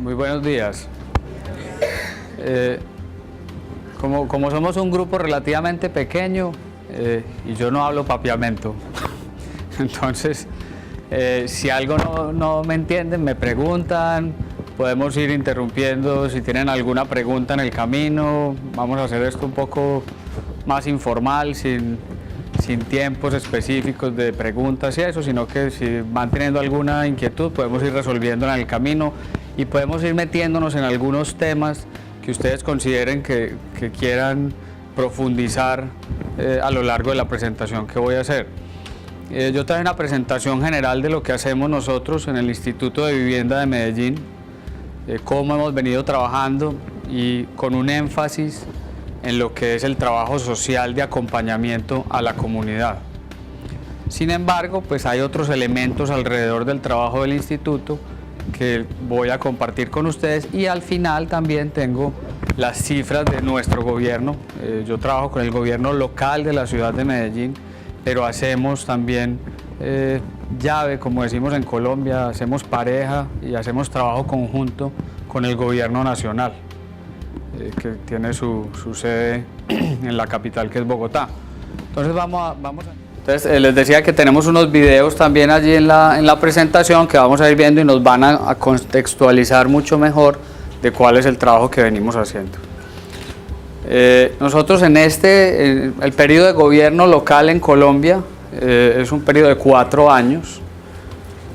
Muy buenos días. Como somos un grupo relativamente pequeño y yo no hablo papiamento, entonces si algo no me entienden me preguntan, podemos ir interrumpiendo si tienen alguna pregunta en el camino. Vamos a hacer esto un poco más informal, sin tiempos específicos de preguntas y eso, sino que si van teniendo alguna inquietud podemos ir resolviéndola en el camino y podemos ir metiéndonos en algunos temas que ustedes consideren que quieran profundizar a lo largo de la presentación que voy a hacer. Yo traje una presentación general de lo que hacemos nosotros en el Instituto de Vivienda de Medellín, cómo hemos venido trabajando y con un énfasis en lo que es el trabajo social de acompañamiento a la comunidad. Sin embargo, pues hay otros elementos alrededor del trabajo del instituto que voy a compartir con ustedes y al final también tengo las cifras de nuestro gobierno. Yo trabajo con el gobierno local de la ciudad de Medellín, pero hacemos también llave, como decimos en Colombia, hacemos pareja y hacemos trabajo conjunto con el gobierno nacional, que tiene su sede en la capital, que es Bogotá. Entonces Entonces les decía que tenemos unos videos también allí en la presentación que vamos a ir viendo y nos van a contextualizar mucho mejor de cuál es el trabajo que venimos haciendo. Nosotros en el periodo de gobierno local en Colombia es un periodo de 4 años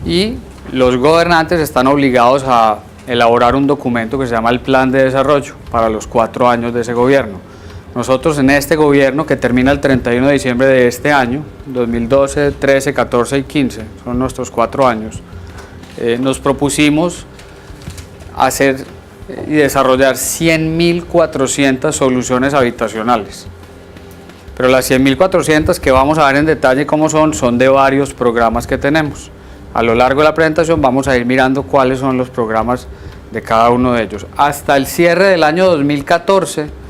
y los gobernantes están obligados a elaborar un documento que se llama el Plan de Desarrollo para los 4 años de ese gobierno. Nosotros en este gobierno, que termina el 31 de diciembre de este año, 2012, 13, 14 y 15, son nuestros 4 años, nos propusimos hacer y desarrollar 100.400 soluciones habitacionales. Pero las 100.400 que vamos a ver en detalle cómo son de varios programas que tenemos. A lo largo de la presentación vamos a ir mirando cuáles son los programas de cada uno de ellos. Hasta el cierre del año 2014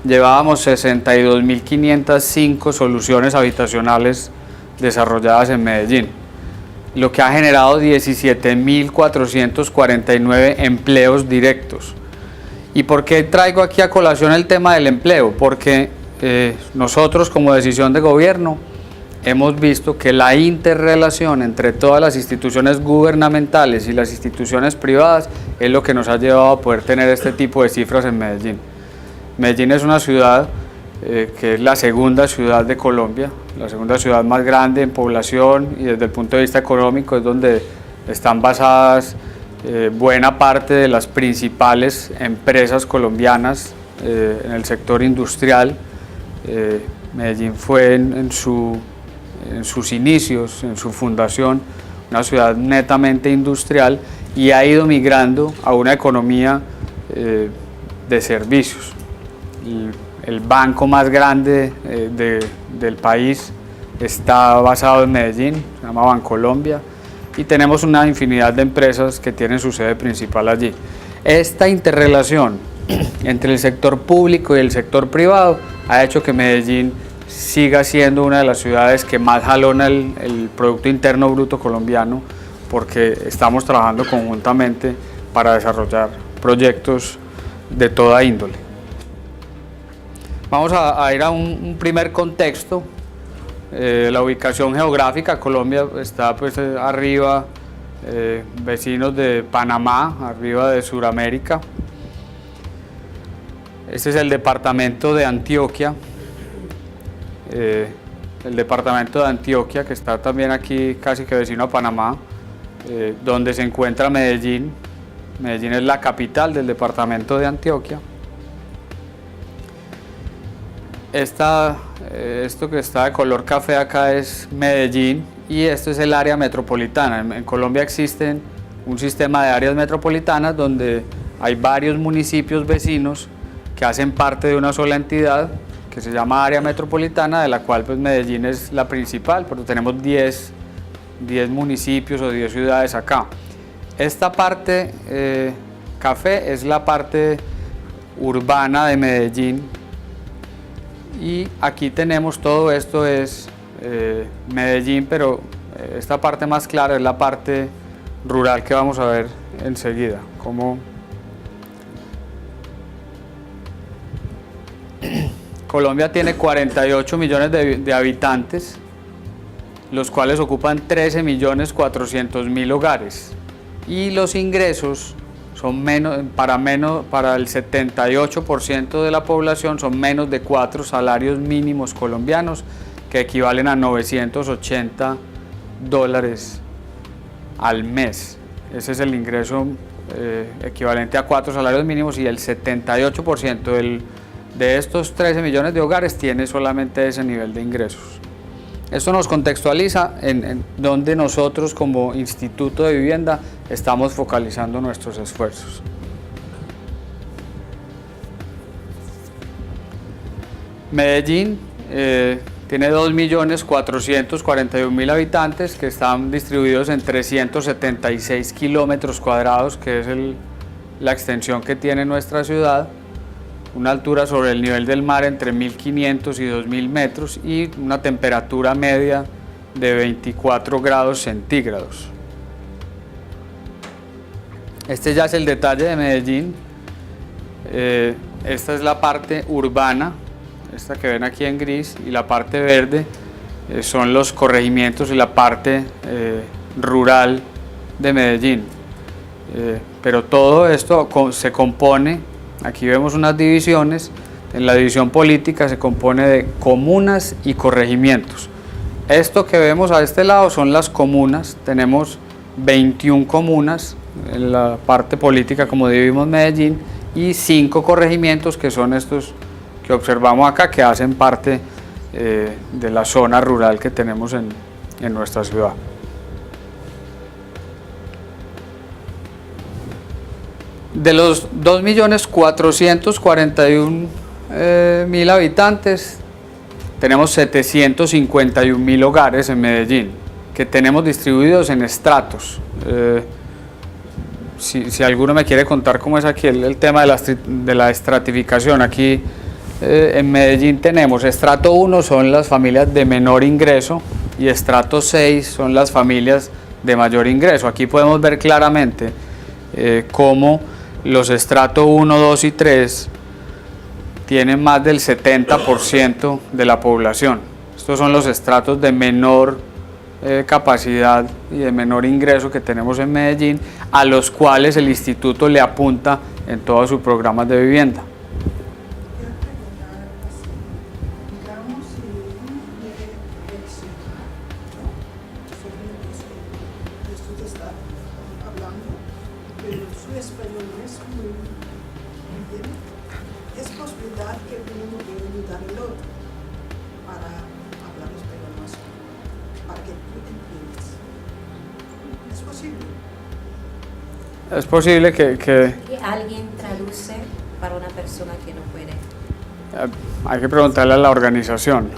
llevábamos 62.505 soluciones habitacionales desarrolladas en Medellín, lo que ha generado 17.449 empleos directos. ¿Y por qué traigo aquí a colación el tema del empleo? Porque nosotros como decisión de gobierno hemos visto que la interrelación entre todas las instituciones gubernamentales y las instituciones privadas es lo que nos ha llevado a poder tener este tipo de cifras en Medellín. Medellín es una ciudad que es la segunda ciudad de Colombia, la segunda ciudad más grande en población y desde el punto de vista económico es donde están basadas buena parte de las principales empresas colombianas en el sector industrial. Medellín fue en sus inicios, en su fundación, una ciudad netamente industrial y ha ido migrando a una economía de servicios. El banco más grande del país está basado en Medellín, se llama Bancolombia, y tenemos una infinidad de empresas que tienen su sede principal allí. Esta interrelación entre el sector público y el sector privado ha hecho que Medellín siga siendo una de las ciudades que más jalona el Producto Interno Bruto colombiano, porque estamos trabajando conjuntamente para desarrollar proyectos de toda índole. Vamos a ir a un primer contexto. La ubicación geográfica. Colombia está pues arriba, vecinos de Panamá, arriba de Sudamérica. Este es el departamento de Antioquia. El departamento de Antioquia, que está también aquí casi que vecino a Panamá, donde se encuentra Medellín. Medellín es la capital del departamento de Antioquia. Esto que está de color café acá es Medellín y esto es el área metropolitana. En Colombia existen un sistema de áreas metropolitanas donde hay varios municipios vecinos que hacen parte de una sola entidad que se llama área metropolitana, de la cual pues Medellín es la principal, porque tenemos 10 municipios o 10 ciudades acá. Esta parte café es la parte urbana de Medellín y aquí tenemos todo esto es Medellín, pero esta parte más clara es la parte rural que vamos a ver enseguida, cómo Colombia tiene 48 millones de habitantes, los cuales ocupan 13.400.000 hogares, y los ingresos son para el 78% de la población son menos de 4 salarios mínimos colombianos, que equivalen a $980 al mes. Ese es el ingreso equivalente a 4 salarios mínimos, y el 78% de estos 13 millones de hogares tiene solamente ese nivel de ingresos. Esto nos contextualiza en donde nosotros como Instituto de Vivienda estamos focalizando nuestros esfuerzos. Medellín tiene 2.441.000 habitantes, que están distribuidos en 376 kilómetros cuadrados, que es la extensión que tiene nuestra ciudad, una altura sobre el nivel del mar entre 1.500 y 2.000 metros y una temperatura media de 24 grados centígrados. Este ya es el detalle de Medellín. Esta es la parte urbana, esta que ven aquí en gris, y la parte verde son los corregimientos y la parte rural de Medellín. Pero todo esto se compone, aquí vemos unas divisiones. En la división política se compone de comunas y corregimientos. Esto que vemos a este lado son las comunas. Tenemos 21 comunas en la parte política, como dividimos Medellín, y 5 corregimientos, que son estos que observamos acá, que hacen parte de la zona rural que tenemos en nuestra ciudad. De los 2.441.000 habitantes, tenemos 751.000 hogares en Medellín, que tenemos distribuidos en estratos. Si alguno me quiere contar cómo es aquí el tema de la estratificación, aquí en Medellín tenemos estrato 1, son las familias de menor ingreso, y estrato 6 son las familias de mayor ingreso. Aquí podemos ver claramente cómo los estrato 1, 2 y 3 tienen más del 70% de la población. Estos son los estratos de menor capacidad y de menor ingreso que tenemos en Medellín, a los cuales el instituto le apunta en todos sus programas de vivienda. Es posible que alguien traduce para una persona que no puede. Hay que preguntarle a la organización.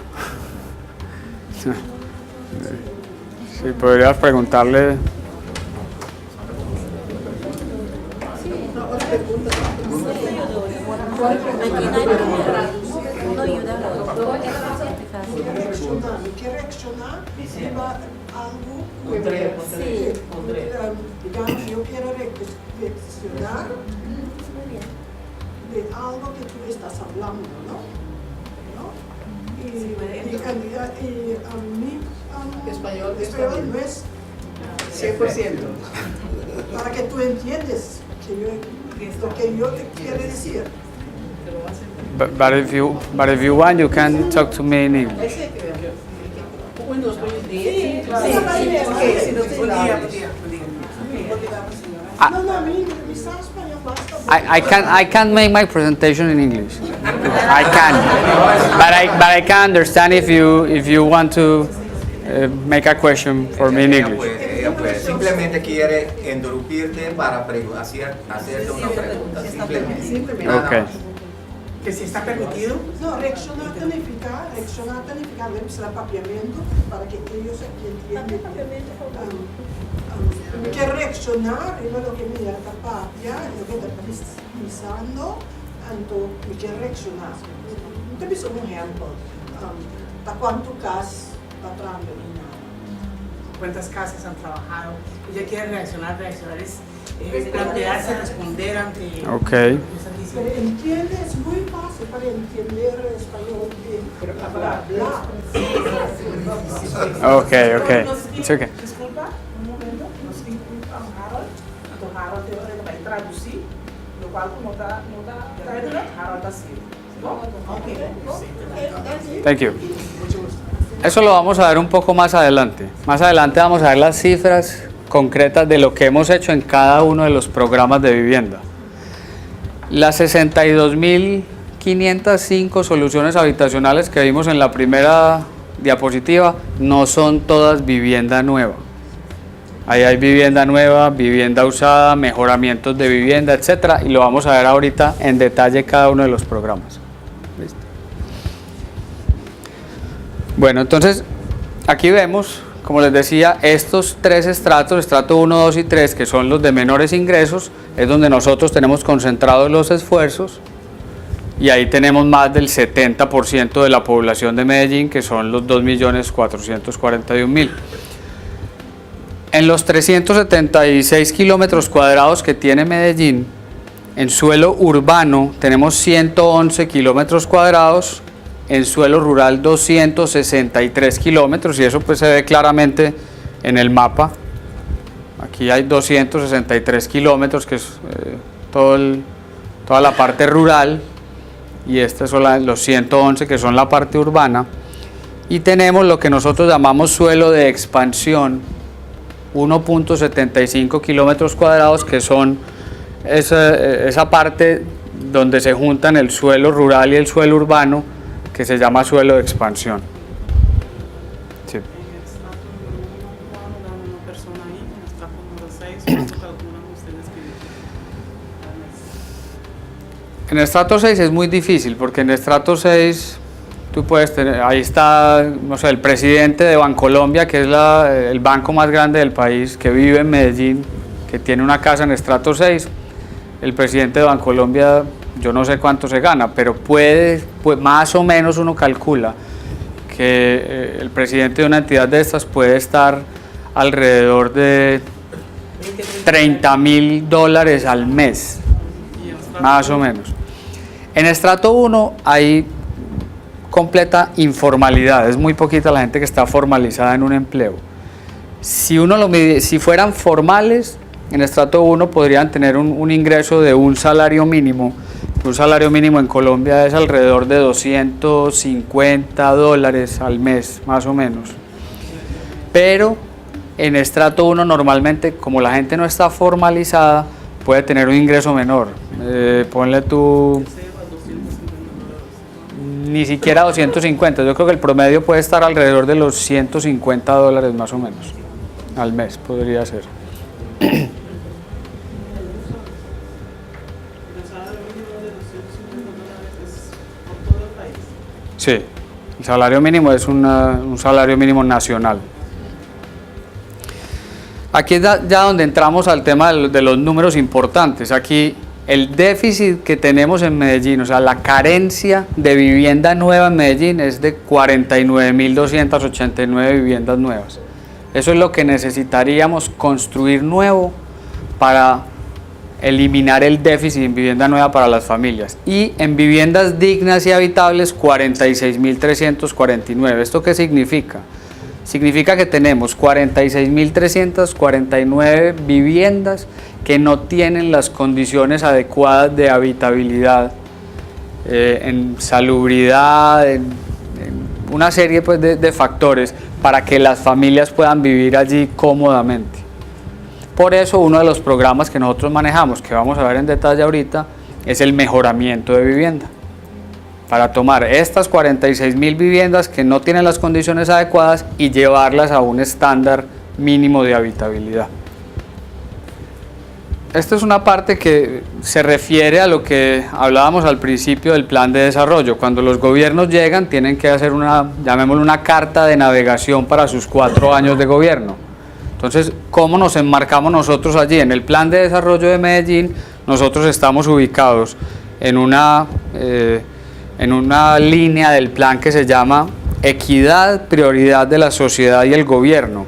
Si podrías preguntarle. ¿Qué reaccionar? Digamos, yo quiero reaccionar de algo que tú estás hablando, ¿no? Y a mí español no es 100%. Para que tú entiendas lo que yo te quiero decir. But if you want, you can talk to me in English. I can make my presentation in English. I can, but I can understand if you want to make a question for me in English. Ella simplemente quiere interrumpirte para hacerte una pregunta. Simplemente. Okay. Que si está permitido. No, reaccionar significa debe ser apropiamiento para que ellos entiendan. Que reaccionar es lo que mira la patria, lo que está pensando, y que reaccionar. Não tem um exemplo. Da quanto caso está trazendo? cuántas casas han trabajado. Ella quiere reaccionar, plantearse, responder ante... Ok. Pero entiende, es muy fácil para entender español bien, pero para hablar. Ok. It's okay. Disculpa, un momento, nos Harold, então Harold vai traduzir, no qual não está traduzido, Harold está assim. Thank you. Eso lo vamos a ver un poco más adelante. Más adelante vamos a ver las cifras concretas de lo que hemos hecho en cada uno de los programas de vivienda. Las 62.505 soluciones habitacionales que vimos en la primera diapositiva no son todas vivienda nueva. Ahí hay vivienda nueva, vivienda usada, mejoramientos de vivienda, etcétera, y lo vamos a ver ahorita en detalle cada uno de los programas. ¿Listo? Bueno, entonces aquí vemos, como les decía, estos tres estratos, estrato 1, 2 y 3, que son los de menores ingresos, es donde nosotros tenemos concentrados los esfuerzos, y ahí tenemos más del 70% de la población de Medellín, que son los 2.441.000. En los 376 kilómetros cuadrados que tiene Medellín, en suelo urbano tenemos 111 kilómetros cuadrados, en suelo rural 263 kilómetros, y eso pues se ve claramente en el mapa. Aquí hay 263 kilómetros, que es toda la parte rural, y estos son los 111 que son la parte urbana. Y tenemos lo que nosotros llamamos suelo de expansión, 1.75 kilómetros cuadrados, que son esa parte donde se juntan el suelo rural y el suelo urbano, que se llama suelo de expansión. Sí. En estrato 6 es muy difícil, porque en estrato 6 tú puedes tener, ahí está, no sé, el presidente de Bancolombia, que es el banco más grande del país, que vive en Medellín, que tiene una casa en estrato 6. El presidente de Bancolombia, yo no sé cuánto se gana, pero pues más o menos uno calcula que el presidente de una entidad de estas puede estar alrededor de $30.000 al mes, más o menos. En estrato 1 hay completa informalidad, es muy poquita la gente que está formalizada en un empleo. Si uno lo mide, si fueran formales, en estrato 1 podrían tener un ingreso de un salario mínimo. Un salario mínimo en Colombia es alrededor de $250 al mes, más o menos. Pero en estrato 1 normalmente, como la gente no está formalizada, puede tener un ingreso menor. Ponle tú ni siquiera 250, yo creo que el promedio puede estar alrededor de los $150 más o menos al mes, podría ser. Sí, el salario mínimo es un salario mínimo nacional. Aquí es ya donde entramos al tema de los números importantes. Aquí el déficit que tenemos en Medellín, o sea, la carencia de vivienda nueva en Medellín es de 49.289 viviendas nuevas. Eso es lo que necesitaríamos construir nuevo para eliminar el déficit en vivienda nueva para las familias. Y en viviendas dignas y habitables, 46.349. ¿Esto qué significa? Significa que tenemos 46.349 viviendas que no tienen las condiciones adecuadas de habitabilidad, en salubridad, en una serie pues, de factores para que las familias puedan vivir allí cómodamente. Por eso uno de los programas que nosotros manejamos, que vamos a ver en detalle ahorita, es el mejoramiento de vivienda. Para tomar estas 46.000 viviendas que no tienen las condiciones adecuadas y llevarlas a un estándar mínimo de habitabilidad. Esta es una parte que se refiere a lo que hablábamos al principio del plan de desarrollo. Cuando los gobiernos llegan, tienen que hacer llamémoslo una carta de navegación para sus 4 años de gobierno. Entonces, ¿cómo nos enmarcamos nosotros allí? En el plan de desarrollo de Medellín, nosotros estamos ubicados en una línea del plan que se llama equidad, prioridad de la sociedad y el gobierno.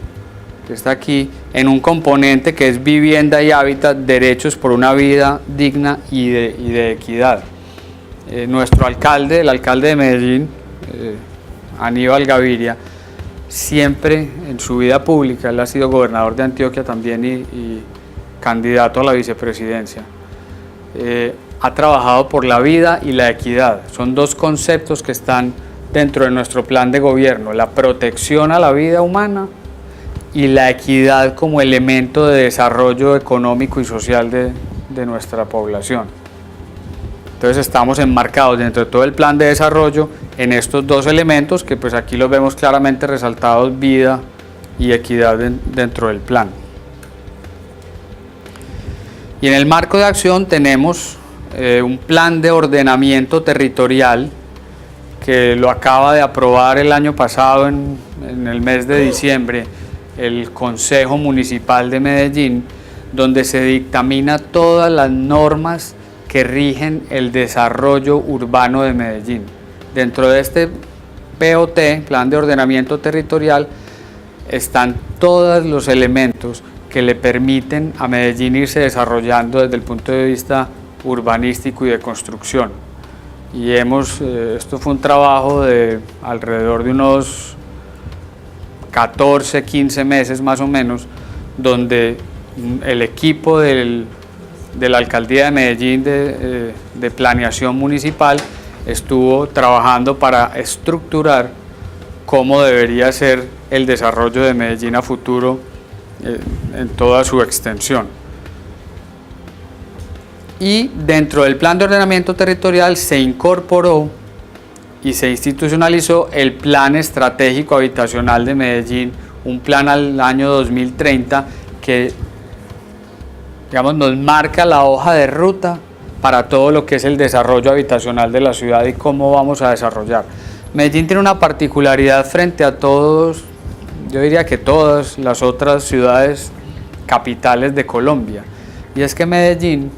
que está aquí, en un componente que es vivienda y hábitat, derechos por una vida digna y de equidad. Nuestro alcalde, el alcalde de Medellín, Aníbal Gaviria, siempre en su vida pública, él ha sido gobernador de Antioquia también y candidato a la vicepresidencia, ha trabajado por la vida y la equidad. Son dos conceptos que están dentro de nuestro plan de gobierno: la protección a la vida humana y la equidad como elemento de desarrollo económico y social de nuestra población. Entonces estamos enmarcados dentro de todo el plan de desarrollo en estos dos elementos que pues aquí los vemos claramente resaltados: vida y equidad dentro del plan. Y en el marco de acción tenemos un plan de ordenamiento territorial que lo acaba de aprobar el año pasado en el mes de diciembre el Consejo Municipal de Medellín, donde se dictamina todas las normas que rigen el desarrollo urbano de Medellín. Dentro de este POT, Plan de Ordenamiento Territorial, están todos los elementos que le permiten a Medellín irse desarrollando desde el punto de vista urbanístico y de construcción. Y esto fue un trabajo de alrededor de unos 14, 15 meses más o menos, donde el equipo de la Alcaldía de Medellín de Planeación Municipal estuvo trabajando para estructurar cómo debería ser el desarrollo de Medellín a futuro en toda su extensión. Y dentro del plan de ordenamiento territorial se incorporó y se institucionalizó el Plan Estratégico Habitacional de Medellín, un plan al año 2030 que, digamos, nos marca la hoja de ruta para todo lo que es el desarrollo habitacional de la ciudad y cómo vamos a desarrollar. Medellín tiene una particularidad frente a todos, yo diría que todas las otras ciudades capitales de Colombia, y es que Medellín,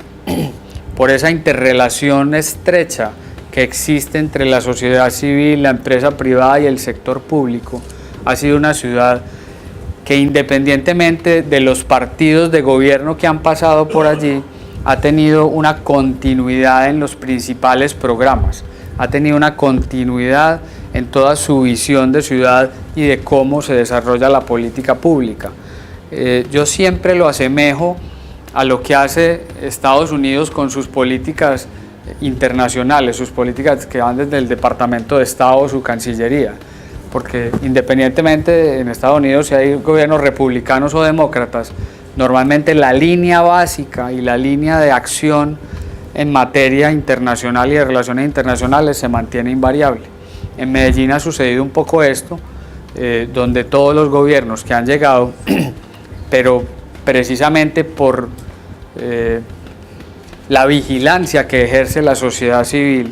por esa interrelación estrecha que existe entre la sociedad civil, la empresa privada y el sector público, ha sido una ciudad que, independientemente de los partidos de gobierno que han pasado por allí, ha tenido una continuidad en los principales programas, ha tenido una continuidad en toda su visión de ciudad y de cómo se desarrolla la política pública. Yo siempre lo asemejo a lo que hace Estados Unidos con sus políticas internacionales, sus políticas que van desde el Departamento de Estado o su Cancillería, porque independientemente en Estados Unidos si hay gobiernos republicanos o demócratas, normalmente la línea básica y la línea de acción en materia internacional y de relaciones internacionales se mantiene invariable. En Medellín ha sucedido un poco esto, donde todos los gobiernos que han llegado, pero precisamente por la vigilancia que ejerce la sociedad civil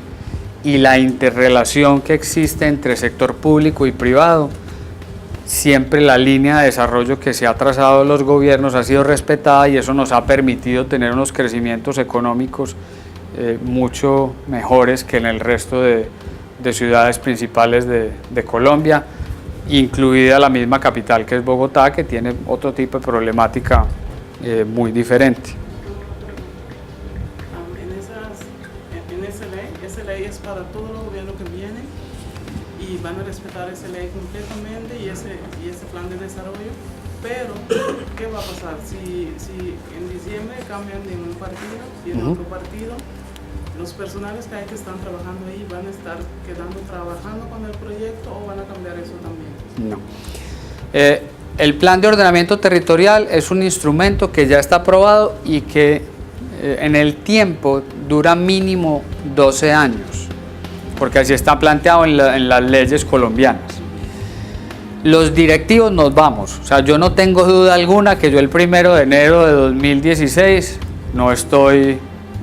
y la interrelación que existe entre sector público y privado, siempre la línea de desarrollo que se ha trazado los gobiernos ha sido respetada y eso nos ha permitido tener unos crecimientos económicos mucho mejores que en el resto de ciudades principales de Colombia, incluida la misma capital que es Bogotá, que tiene otro tipo de problemática muy diferente. Esa ley es para todos los gobiernos que vienen y van a respetar esa ley completamente y ese plan de desarrollo, pero ¿qué va a pasar? Si en diciembre cambian de un partido y en otro partido, los personales que están trabajando ahí van a estar quedando trabajando con el proyecto o van a cambiar eso también? No. El plan de ordenamiento territorial es un instrumento que ya está aprobado y que en el tiempo dura mínimo 12 años, porque así está planteado en las leyes colombianas. Los directivos nos vamos, o sea, yo no tengo duda alguna que yo el 1 de enero de 2016 no estoy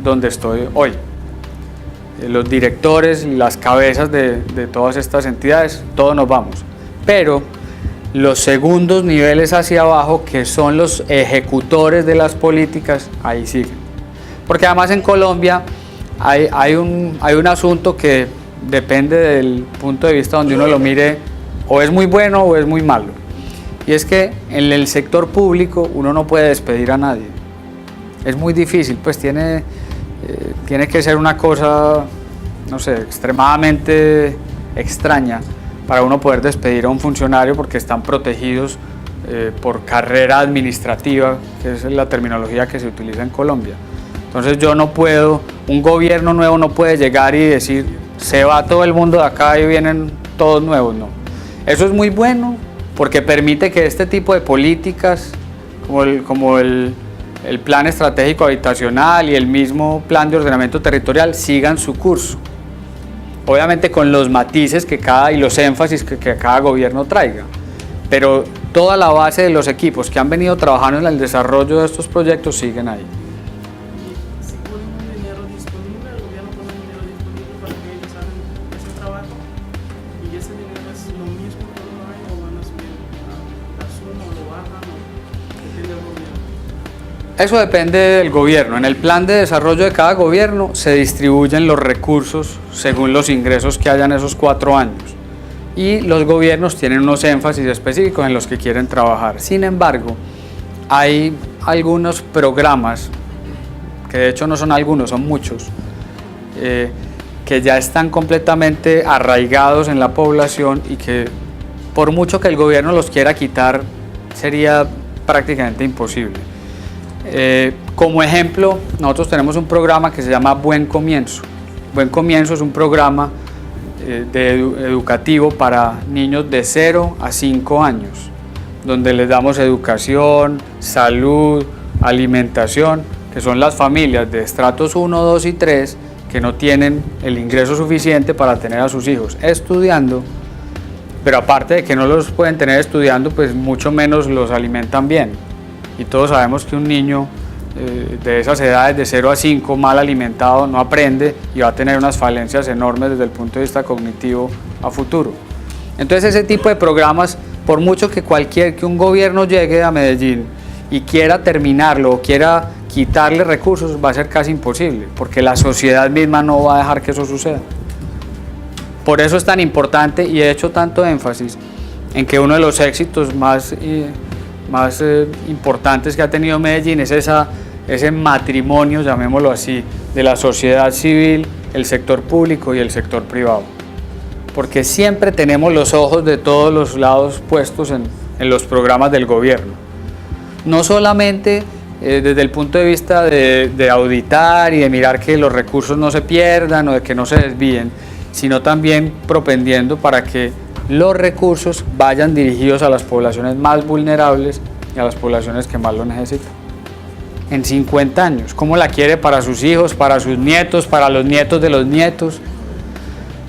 donde estoy hoy. Los directores, las cabezas de todas estas entidades, todos nos vamos, pero los segundos niveles hacia abajo, que son los ejecutores de las políticas, ahí siguen. Porque además en Colombia hay un asunto que depende del punto de vista donde uno lo mire, o es muy bueno o es muy malo. y es que en el sector público uno no puede despedir a nadie. Es muy difícil, pues tiene que ser una cosa, no sé, extremadamente extraña para uno poder despedir a un funcionario porque están protegidos por carrera administrativa, que es la terminología que se utiliza en Colombia. Entonces yo no puedo, un gobierno nuevo no puede llegar y decir, se va todo el mundo de acá y vienen todos nuevos, no. Eso es muy bueno porque permite que este tipo de políticas, como el plan estratégico habitacional y el mismo plan de ordenamiento territorial, sigan su curso. Obviamente con los matices y los énfasis que cada gobierno traiga, pero toda la base de los equipos que han venido trabajando en el desarrollo de estos proyectos siguen ahí. Y si ponen un dinero disponible, el gobierno pone un dinero disponible para que ellos hagan ese trabajo, y ese dinero es lo mismo que no hay, o van a subir la suma, o lo bajan, o depende del gobierno. Eso depende del gobierno. En el plan de desarrollo de cada gobierno se distribuyen los recursos según los ingresos que hayan esos 4 años. Y los gobiernos tienen unos énfasis específicos en los que quieren trabajar. Sin embargo, hay algunos programas, que de hecho no son algunos, son muchos, que ya están completamente arraigados en la población y que por mucho que el gobierno los quiera quitar, sería prácticamente imposible. Como ejemplo, nosotros tenemos un programa que se llama Buen Comienzo. Buen Comienzo es un programa educativo para niños de 0 a 5 años, donde les damos educación, salud, alimentación, que son las familias de estratos 1, 2 y 3 que no tienen el ingreso suficiente para tener a sus hijos estudiando, pero aparte de que no los pueden tener estudiando, pues mucho menos los alimentan bien. Y todos sabemos que un niño de esas edades de 0 a 5 mal alimentado no aprende y va a tener unas falencias enormes desde el punto de vista cognitivo a futuro. Entonces ese tipo de programas, por mucho que un gobierno llegue a Medellín y quiera terminarlo o quiera quitarle recursos, va a ser casi imposible, porque la sociedad misma no va a dejar que eso suceda. Por eso es tan importante, y he hecho tanto énfasis en que uno de los éxitos más importantes que ha tenido Medellín es ese matrimonio, llamémoslo así, de la sociedad civil, el sector público y el sector privado. Porque siempre tenemos los ojos de todos los lados puestos en los programas del gobierno. No solamente desde el punto de vista de auditar y de mirar que los recursos no se pierdan o de que no se desvíen, sino también propendiendo para que los recursos vayan dirigidos a las poblaciones más vulnerables y a las poblaciones que más lo necesitan. En 50 años, ¿cómo la quiere para sus hijos, para sus nietos, para los nietos de los nietos?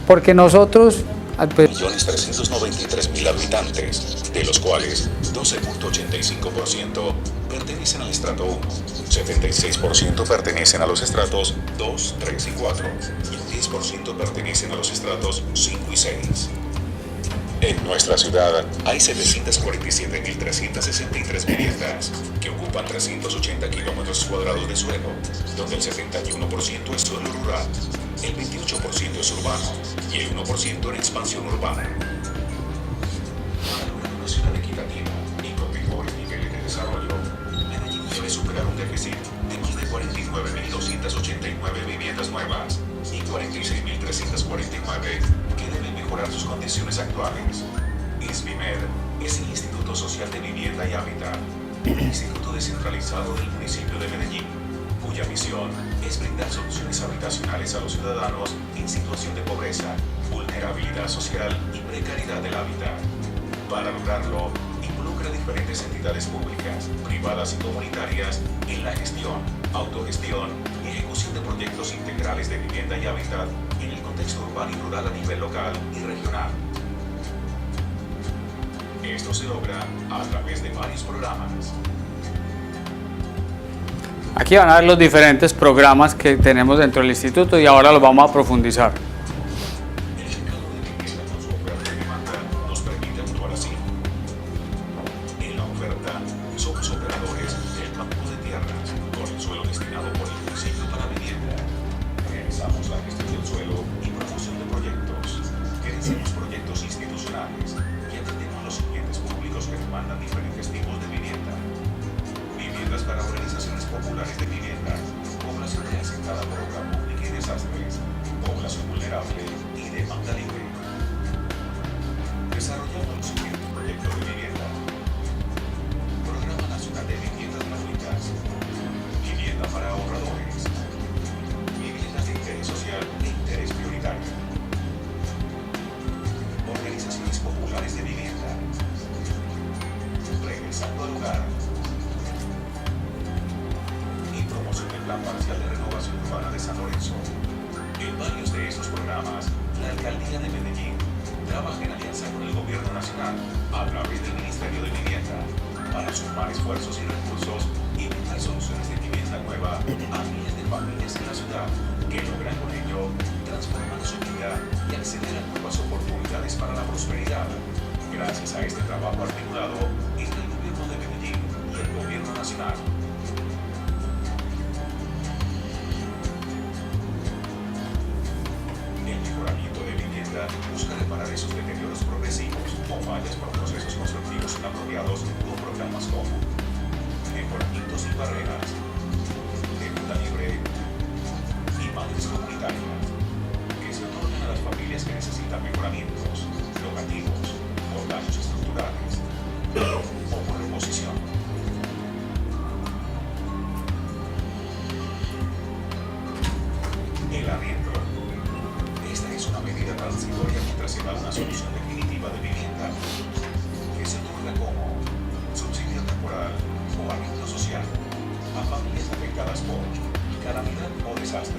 Porque nosotros... 1.393.000 habitantes, de los cuales 12.85% pertenecen al estrato 1, 76% pertenecen a los estratos 2, 3 y 4, y un 10% pertenecen a los estratos 5 y 6. En nuestra ciudad hay 747.363 viviendas que ocupan 380 kilómetros cuadrados de suelo, donde el 71% es suelo rural, el 28% es urbano y el 1% en expansión urbana. Para lograr una ciudad equitativa y con mejores niveles de desarrollo, Medellín debe superar un déficit de más de 49.289 viviendas nuevas y 46.349 que deben mejorar sus condiciones actuales. INSVIMED es el Instituto Social de Vivienda y Hábitat, un instituto descentralizado del municipio de Medellín, cuya misión es brindar soluciones habitacionales a los ciudadanos en situación de pobreza, vulnerabilidad social y precariedad del hábitat. Para lograrlo, involucra diferentes entidades públicas, privadas y comunitarias en la gestión, autogestión y ejecución de proyectos integrales de vivienda y hábitat en el contexto urbano y rural a nivel local y regional. Esto se logra a través de varios programas. Aquí van a ver los diferentes programas que tenemos dentro del instituto y ahora los vamos a profundizar. El mercado de vivienda con su oferta y demanda nos permite actuar así. En la oferta, somos operadores del banco de tierras con el suelo destinado por el municipio para vivienda. Realizamos la gestión del suelo y promoción de proyectos. Gerenciamos proyectos institucionales y atendemos los clientes públicos que demandan diferentes populares de vivienda, población reasentada por obra pública y desastres, población vulnerable y demanda libre. Desarrollando los siguientes proyectos de vivienda. Programa Nacional de Viviendas Gratuitas. Vivienda para ahorradores. Viviendas de interés social e interés prioritario. Organizaciones populares de vivienda. Regresando al hogar. Y promoción del Plan Parcial de Renovación Urbana de San Lorenzo. En varios de estos programas, la Alcaldía de Medellín trabaja en alianza con el Gobierno Nacional a través del Ministerio de Vivienda para sumar esfuerzos y recursos y brindar soluciones de vivienda nueva a miles de familias en la ciudad que logran con ello transformar su vida y acceder a nuevas oportunidades para la prosperidad. Gracias a este trabajo articulado entre el Gobierno de Medellín y el Gobierno Nacional. El mejoramiento de vivienda busca reparar esos deterioros progresivos o fallas por procesos constructivos inapropiados con programas como mejoramiento sin barreras, demanda libre y madres comunitarias, que se otorgan a las familias que necesitan mejoramientos locativos por daños estructurales o por reposición. El arriendo. Esta es una medida transitoria mientras se da una solución definitiva de vivienda que se otorga como subsidio temporal o arriendo social a familias afectadas por calamidad o desastre,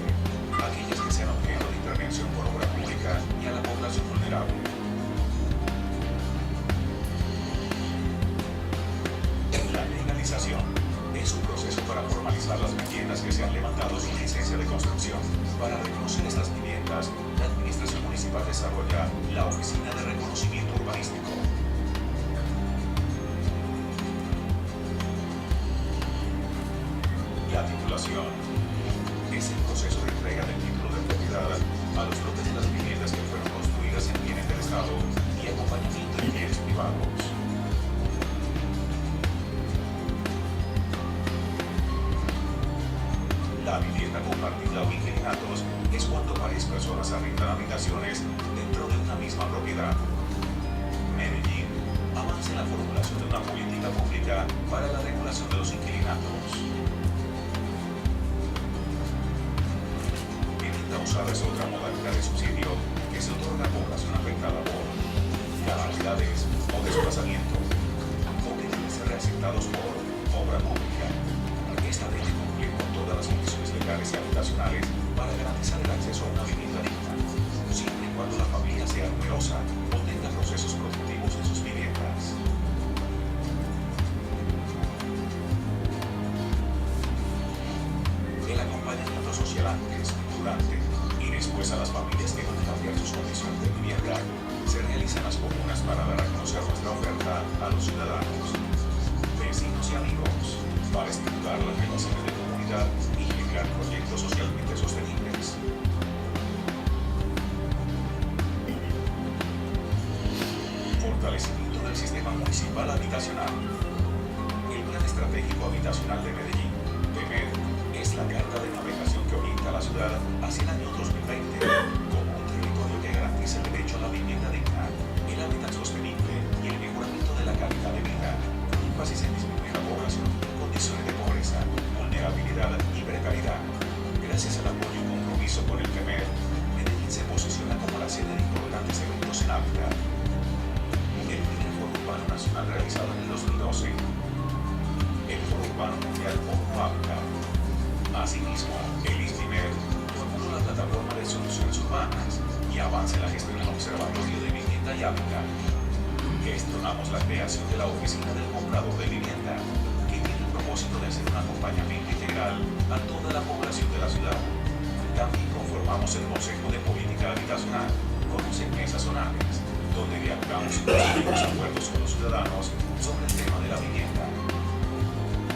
aquellas que sean objeto de intervención por obra pública y a la población vulnerable. La legalización es un proceso para formalizar las viviendas que se han levantado sin licencia de construcción. Para reconocer estas viviendas, la Administración Municipal desarrolla la Oficina de Reconocimiento Urbanístico. La titulación es el proceso de entrega del título de propiedad a los lotes de las viviendas que fueron construidas en bienes del Estado y acompañamiento en bienes privados. La vivienda compartida o inquilinatos es cuando varias personas arrendan habitaciones dentro de una misma propiedad. Medellín avanza en la formulación de una política pública para la regulación de los inquilinatos. Vivienda usada es otra modalidad de subsidio que se otorga a población afectada por calamidades o desplazamiento o que deben ser reasentados por obra pública. Esta debe cumplir con todas las condiciones legales y habitacionales para garantizar el acceso a una vivienda digna, siempre y cuando la familia sea numerosa o tenga procesos productivos en sus viviendas. El acompañamiento social antes, durante y después a las familias que van a cambiar sus condiciones de vivienda se realiza en las comunas para dar a conocer nuestra oferta a los ciudadanos, vecinos y amigos, para estimular las relaciones de comunidad y generar proyectos socialmente sostenibles. Fortalecimiento del sistema municipal habitacional. El Plan Estratégico Habitacional de Medellín, PEMED, es la carta de navegación que orienta a la ciudad hacia el año 2020 como un territorio que garantiza el derecho a la vivienda digna, el hábitat sostenible y el mejoramiento de la calidad de vida, con énfasis en disminuir la población, condiciones de pobreza, vulnerabilidad y precariedad. Gracias al apoyo y compromiso con el PEMED, Medellín se posiciona como la sede de importantes eventos en hábitat. El primer Foro Urbano Nacional realizado en el 2012, el Foro Urbano Mundial ONU Hábitat. Asimismo, el ISPIMED formuló la plataforma de soluciones urbanas y avanza en la gestión del Observatorio de Vivienda y Hábitat. Gestionamos la creación de la Oficina del Comprador de Vivienda, que tiene el propósito de hacer un acompañamiento integral a toda la población de la ciudad. También conformamos el Consejo de Política Habitacional con 11 mesas zonales, donde dialogamos y construimos acuerdos con los ciudadanos sobre el tema de la vivienda.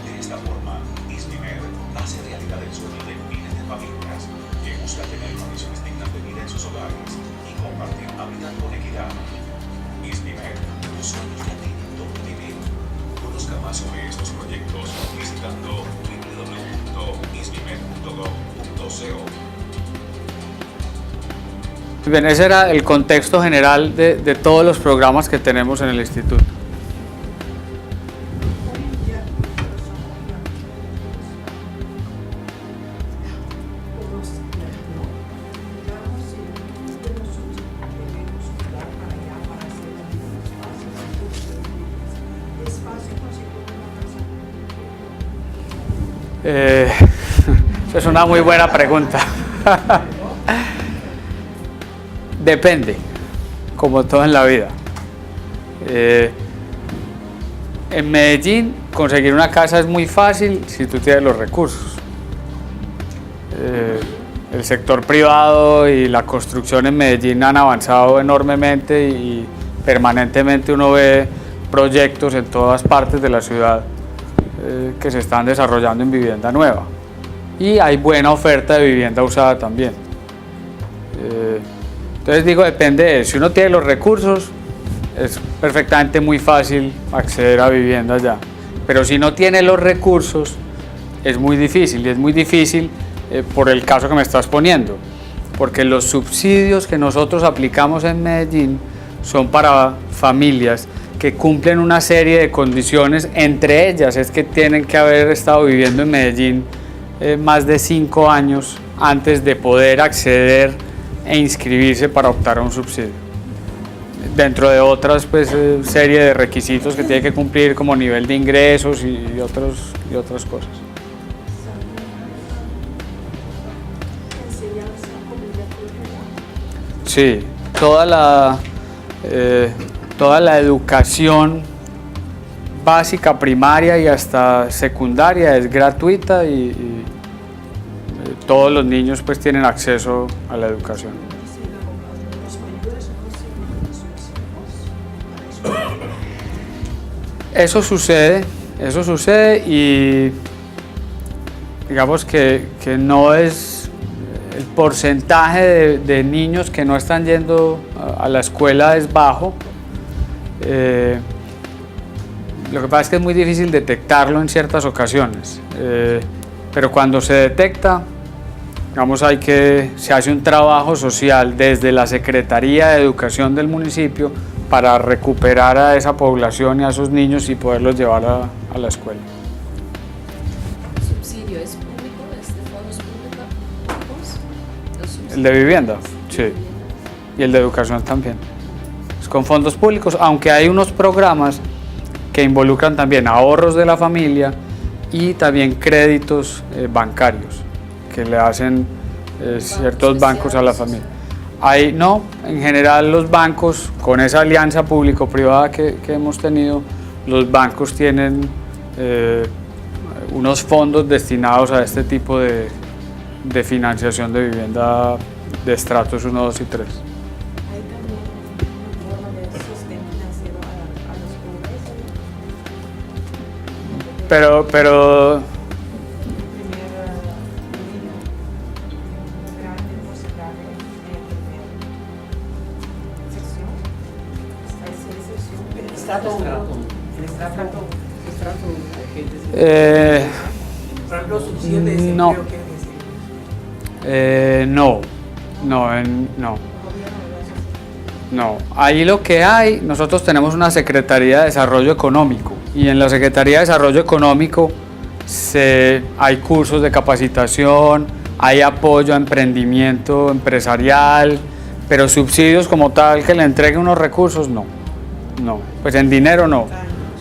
De esta forma, ISPIMED hace realidad el sueño de miles de familias que buscan tener condiciones dignas de vida en sus hogares y compartir hábitat con equidad. ISPIMED, tus sueños ya tienen donde vivir. Conozca más sobre estos proyectos visitando www www.isbimed.gov.co. Bien, ese era el contexto general de todos los programas que tenemos en el instituto. Es una muy buena pregunta. Depende, como todo en la vida. En Medellín conseguir una casa es muy fácil si tú tienes los recursos. El sector privado y la construcción en Medellín han avanzado enormemente y permanentemente uno ve proyectos en todas partes de la ciudad que se están desarrollando en vivienda nueva. Y hay buena oferta de vivienda usada también. Entonces digo, depende de eso. Si uno tiene los recursos, es perfectamente muy fácil acceder a viviendas ya. Pero si no tiene los recursos, es muy difícil. Y es muy difícil por el caso que me estás poniendo. Porque los subsidios que nosotros aplicamos en Medellín son para familias que cumplen una serie de condiciones. Entre ellas es que tienen que haber estado viviendo en Medellín más de 5 años antes de poder acceder e inscribirse para optar a un subsidio. Dentro de otras serie de requisitos que tiene que cumplir como nivel de ingresos y otras cosas. Sí, toda la educación básica, primaria y hasta secundaria es gratuita y todos los niños pues tienen acceso a la educación. Eso sucede y digamos que no es el porcentaje de niños que no están yendo a la escuela es bajo. Lo que pasa es que es muy difícil detectarlo en ciertas ocasiones, pero cuando se detecta, digamos, se hace un trabajo social desde la Secretaría de Educación del municipio para recuperar a esa población y a esos niños y poderlos llevar a la escuela. ¿El subsidio es público? ¿Es de fondos públicos? El de vivienda, sí, y el de educación también. Es con fondos públicos, aunque hay unos programas que involucran también ahorros de la familia y también créditos bancarios que le hacen ciertos bancos a la familia. En general los bancos, con esa alianza público-privada que hemos tenido, los bancos tienen unos fondos destinados a este tipo de financiación de vivienda de estratos 1, 2 y 3. ¿Hay también una forma de sostén financiero a los pobres? Pero no. Ahí lo que hay, nosotros tenemos una Secretaría de Desarrollo Económico y en la Secretaría de Desarrollo Económico hay cursos de capacitación, hay apoyo a emprendimiento empresarial, pero subsidios como tal que le entreguen unos recursos, no, pues en dinero no.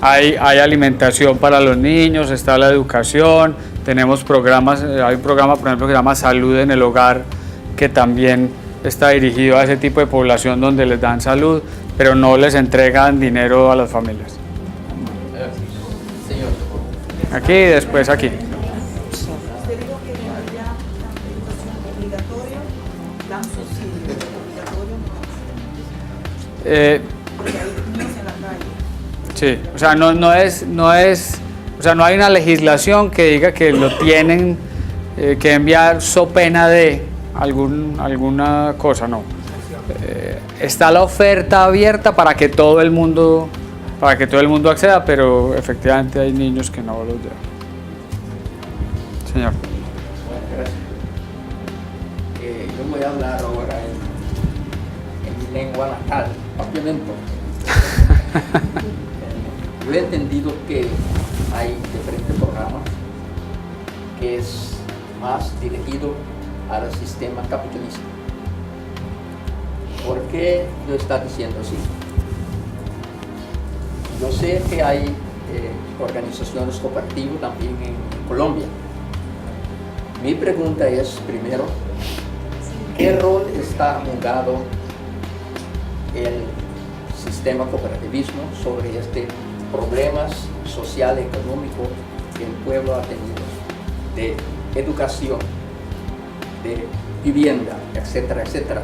Hay alimentación para los niños, está la educación, tenemos programas, hay un programa por ejemplo que se llama Salud en el Hogar, que también está dirigido a ese tipo de población donde les dan salud, pero no les entregan dinero a las familias. Aquí y después aquí. ¿Usted dijo que ya educación obligatoria dan subsidio? ¿Obligatorio no? Porque hay niños en la calle. Sí, o sea, no hay una legislación que diga que lo tienen que enviar so pena de alguna cosa, no. Está la oferta abierta para que todo el mundo acceda, pero efectivamente hay niños que no los llevan. Señor. voy a hablar ahora en mi lengua natal, papiamento. Yo he entendido que hay diferentes programas que es más dirigido al sistema capitalista. ¿Por qué lo está diciendo así? Yo sé que hay organizaciones cooperativas también en Colombia. Mi pregunta es, primero, ¿qué rol está jugando el sistema cooperativismo sobre este problemas social y económico que el pueblo ha tenido, de educación, de vivienda, etcétera, etcétera,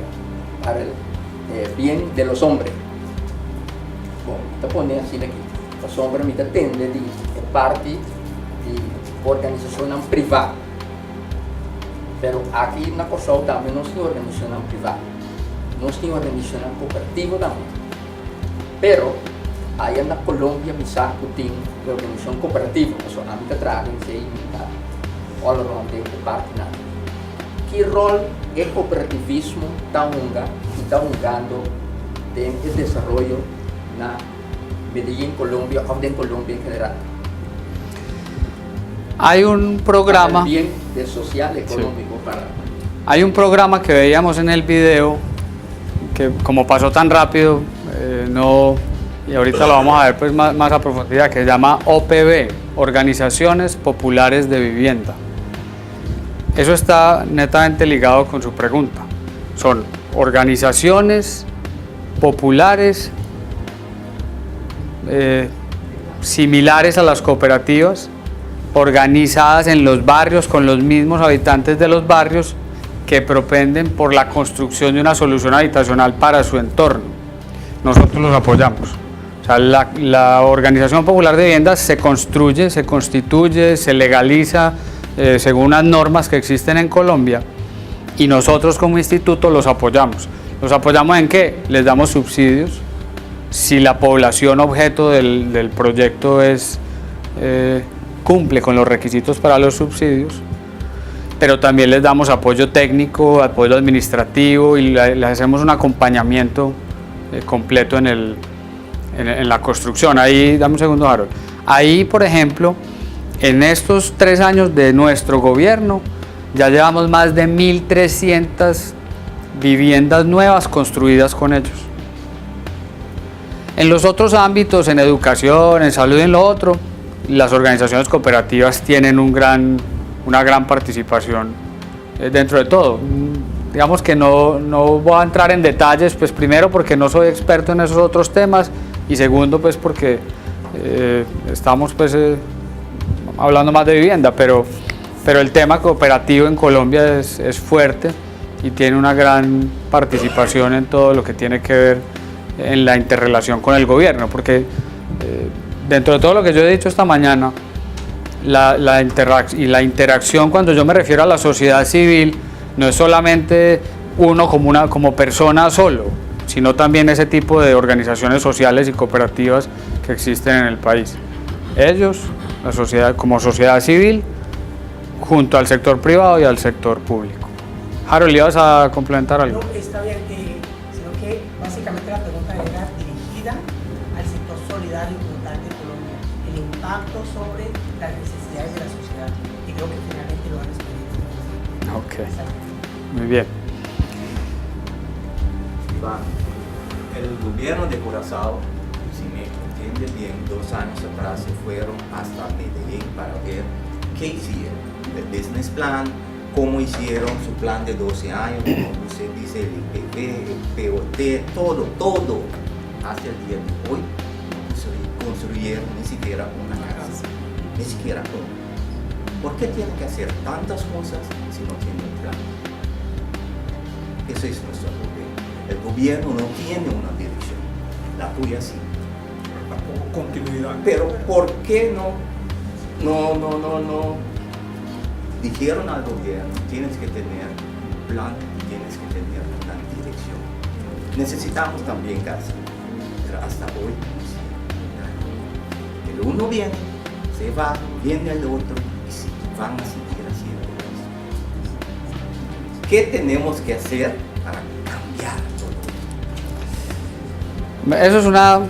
para el bien de los hombres? Bueno, te pone así aquí. Los hombres me dependen de parte de organización privada. Pero aquí na Kosovo também nós temos organização privada, nós temos organização cooperativa também. Pero aí na Colômbia me sabe que tem organização cooperativa, mas só não me trazem sem olha onde parte nada. Que rol o cooperativismo está jugando no desenvolvimento na Medellín, Colombia ou en Colombia en general? Hay un programa, para el bien de social, económico, sí. Hay un programa que veíamos en el video que como pasó tan rápido, y ahorita lo vamos a ver pues más a profundidad, que se llama OPV, Organizaciones Populares de Vivienda. Eso está netamente ligado con su pregunta. Son organizaciones populares similares a las cooperativas, organizadas en los barrios con los mismos habitantes de los barrios, que propenden por la construcción de una solución habitacional para su entorno. Nosotros los apoyamos. O sea, la Organización Popular de Viviendas se construye, se constituye, se legaliza según unas normas que existen en Colombia, y nosotros como instituto los apoyamos. ¿Los apoyamos en qué? Les damos subsidios. Si la población objeto del proyecto cumple con los requisitos para los subsidios, pero también les damos apoyo técnico, apoyo administrativo, y les hacemos un acompañamiento completo en la construcción. Ahí, dame un segundo, Harold. Ahí, por ejemplo, en estos 3 años de nuestro gobierno, ya llevamos más de 1.300 viviendas nuevas construidas con ellos. En los otros ámbitos, en educación, en salud y en lo otro, las organizaciones cooperativas tienen una gran participación dentro de todo. Digamos que no voy a entrar en detalles, pues primero porque no soy experto en esos otros temas, y segundo pues porque estamos pues hablando más de vivienda, pero el tema cooperativo en Colombia es fuerte y tiene una gran participación en todo lo que tiene que ver en la interrelación con el gobierno, porque dentro de todo lo que yo he dicho esta mañana, la interacción, cuando yo me refiero a la sociedad civil, no es solamente uno como persona solo, sino también ese tipo de organizaciones sociales y cooperativas que existen en el país. Ellos, la sociedad como sociedad civil, junto al sector privado y al sector público. Harold, ¿le ibas a complementar algo? No, está bien, sino que básicamente la pregunta era dirigida al sector solidario y total de Colombia, el impacto sobre las necesidades de la sociedad, y creo que finalmente lo han experimentado. Ok, muy bien. Iván, el gobierno de Curazao, si me entiende bien, 2 años atrás se fueron hasta Medellín para ver qué hicieron, el business plan, cómo hicieron su plan de 12 años, como usted dice, el IPP, el POT, todo, hasta el día de hoy, construyeron ni siquiera una casa, ni siquiera uno. ¿Por qué tienen que hacer tantas cosas si no tienen un plan? Ese es nuestro problema. El gobierno no tiene una dirección, la tuya sí. Continuidad. Pero ¿por qué no dijeron al gobierno, tienes que tener un plan y tienes que tener una dirección? Necesitamos también casa, pero hasta hoy el uno viene, se va, viene el otro, y sí, van a seguir haciendo ¿Qué tenemos que hacer para cambiar todo? Eso es una...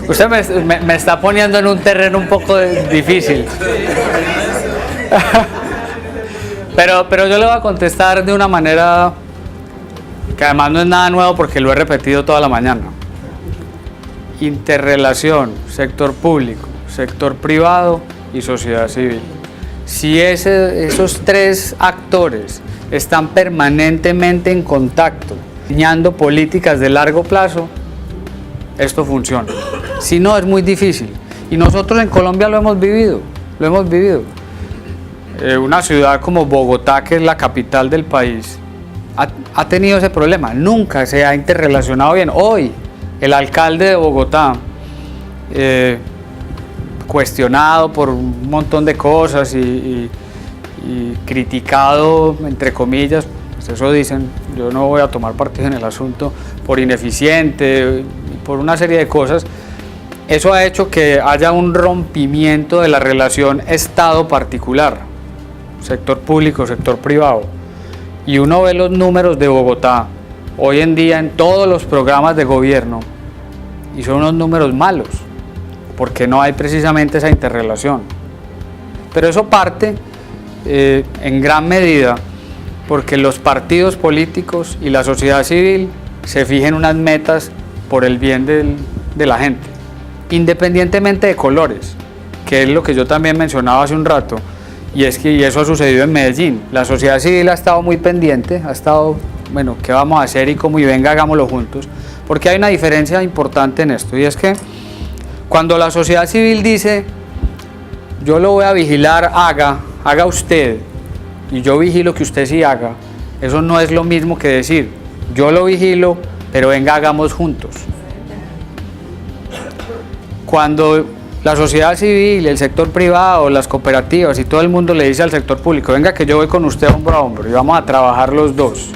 Usted me está poniendo en un terreno un poco difícil. Pero yo le voy a contestar de una manera que además no es nada nuevo porque lo he repetido toda la mañana. Interrelación, sector público, sector privado y sociedad civil. Si esos tres actores están permanentemente en contacto, diseñando políticas de largo plazo, esto funciona. Si no, es muy difícil. Y nosotros en Colombia lo hemos vivido. Una ciudad como Bogotá, que es la capital del país, ha tenido ese problema. Nunca se ha interrelacionado bien. Hoy, el alcalde de Bogotá, cuestionado por un montón de cosas y criticado, entre comillas, pues eso dicen, yo no voy a tomar partido en el asunto, por ineficiente, por una serie de cosas. Eso ha hecho que haya un rompimiento de la relación Estado-particular, sector público, sector privado. Y uno ve los números de Bogotá hoy en día en todos los programas de gobierno y son unos números malos, porque no hay precisamente esa interrelación. Pero eso parte en gran medida porque los partidos políticos y la sociedad civil se fijen unas metas por el bien de la gente, independientemente de colores, que es lo que yo también mencionaba hace un rato, y eso ha sucedido en Medellín. La sociedad civil ha estado muy pendiente, ha estado, bueno, ¿qué vamos a hacer? Y como, y venga, hagámoslo juntos, porque hay una diferencia importante en esto, y es que cuando la sociedad civil dice, yo lo voy a vigilar, haga usted, y yo vigilo que usted sí haga, eso no es lo mismo que decir, yo lo vigilo, pero venga, hagamos juntos. Cuando la sociedad civil, el sector privado, las cooperativas y todo el mundo le dice al sector público, venga que yo voy con usted hombro a hombro y vamos a trabajar los dos,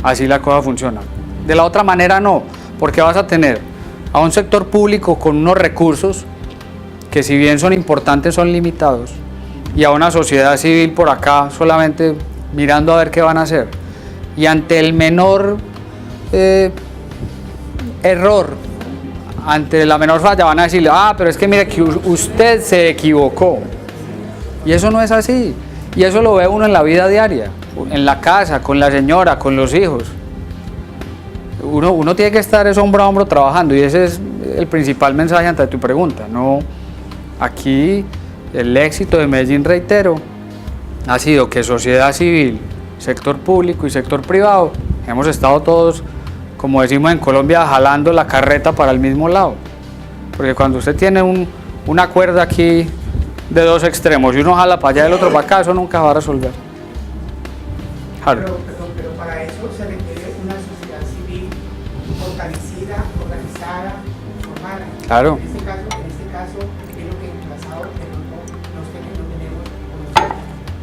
así la cosa funciona. De la otra manera no, porque vas a tener a un sector público con unos recursos que si bien son importantes son limitados, y a una sociedad civil por acá solamente mirando a ver qué van a hacer, y ante el menor error, ante la menor falla van a decirle, pero es que mire que usted se equivocó, y eso no es así, y eso lo ve uno en la vida diaria, en la casa, con la señora, con los hijos. Uno tiene que estar hombro a hombro trabajando, y ese es el principal mensaje ante tu pregunta. No, aquí el éxito de Medellín, reitero, ha sido que sociedad civil, sector público y sector privado hemos estado todos, como decimos en Colombia, jalando la carreta para el mismo lado, porque cuando usted tiene una cuerda aquí de dos extremos y uno jala para allá y el otro para acá, eso nunca va a resolver. Pero para eso se requiere una sociedad civil fortalecida, organizada, formada. Claro. En este caso es lo que en el pasado no tenemos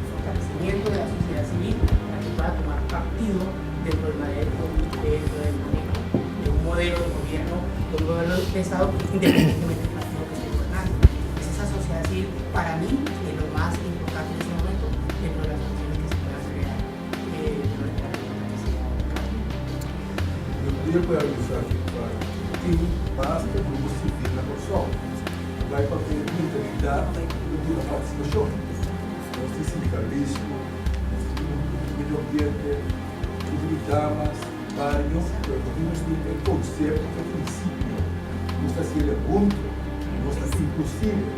fortalecimiento de la sociedad civil para que pueda tomar partido dentro del manejo de un modelo de gobierno, de un modelo de Estado, independientemente del partido que esté gobernando. Es esa sociedad civil, para mí, es lo más importante en este momento dentro de las acciones que se puedan crear dentro de la necesidad de cambio. Eu queria perguntar aqui para quem basta o grupo civil na Corsol, vai para ter mentalidade da participação. Nós temos sindicalismo, nós temos meio ambiente, comunidades, barrios, nós temos o conceito, o princípio, nós estamos juntos, nós estamos inclusivos,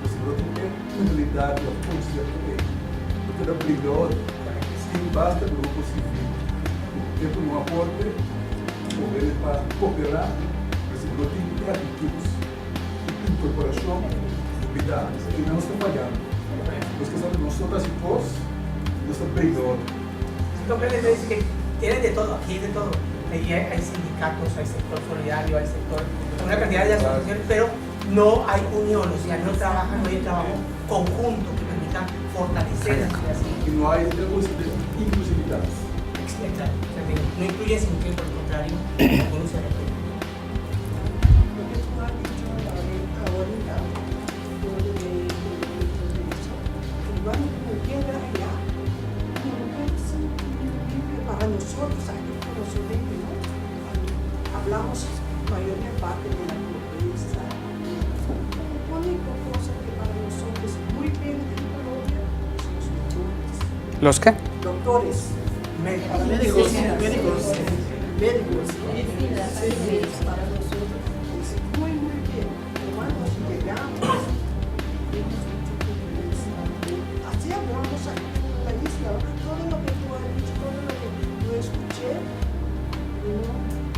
nós temos mentalidade, o conceito dele. Porque é obrigado, quem basta o grupo civil, dentro de um aporte, mover para cooperar, receber tipo de atitudes, incorporação, novidades, que não estão falhando. Los que somos nosotras y vos, nos están brindando. Dice que tienen de todo, aquí hay de todo. Hay sindicatos, hay sector solidario, hay sector, una cantidad de asociaciones, pero no hay unión, o sea, no trabajan, no hay trabajo conjunto que permita fortalecer la sociedad civil. Y no hay inclusividad. Exacto, o sea, que no incluye, sino que por el contrario, uno se requiere. Lo que tú has dicho ahorita, el banco me queda allá, no lo puedo sentir. ¿Los qué? Doctores, médicos, ¿no? Sí, para nosotros. Dice, muy bien. Cuando llegamos, así hablamos a la isla, todo lo que tú has dicho, todo lo que yo escuché,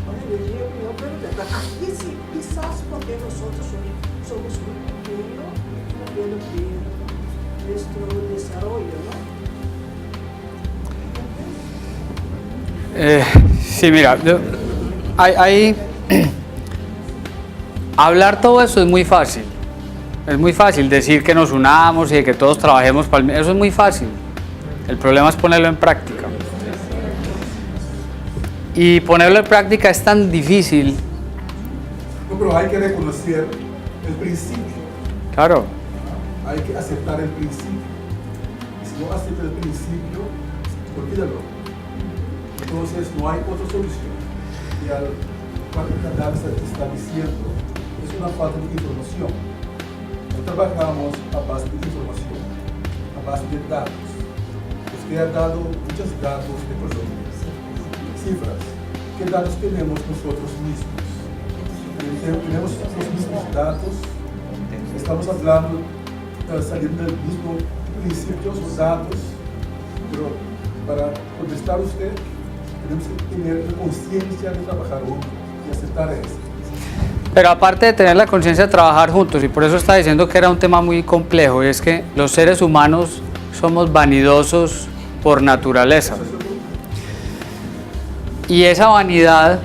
ahora le digo, no, pero aquí sí, quizás porque nosotros somos muy pequeños, no viendo bien nuestro desarrollo, ¿no? Sí, mira, hablar todo eso es muy fácil. Es muy fácil decir que nos unamos y que todos trabajemos para eso es muy fácil. El problema es ponerlo en práctica. Y ponerlo en práctica es tan difícil. No, pero hay que reconocer el principio. Claro. Hay que aceptar el principio. Y si no acepta el principio, olvídalo. Entonces no hay otra solución. Y al cual Canadá está diciendo, es una falta de información. No trabajamos a base de información, a base de datos. Usted ha dado muchos datos de Colombia, cifras. ¿Qué datos tenemos nosotros mismos? Tenemos los mismos datos. Estamos hablando, saliendo del mismo principio, los datos. Pero para contestar a usted, tenemos que tener la conciencia de trabajar juntos y aceptar eso. Pero aparte de tener la conciencia de trabajar juntos, y por eso está diciendo que era un tema muy complejo, y es que los seres humanos somos vanidosos por naturaleza. Y esa vanidad